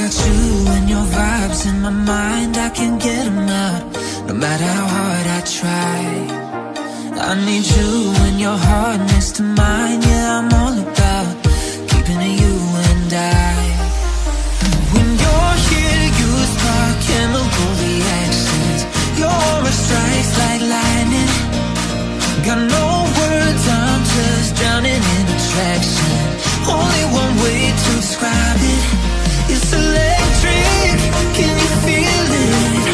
got you and your vibes in my mind, I can't get them out, no matter how hard I try. I need you and your heart next to mine, yeah, I'm all about keeping it you and I. When you're here, you spark chemical reactions. Your aura strikes like lightning. Got no words, I'm just drowning in attraction. Only one way to describe it. It's electric, can you feel it?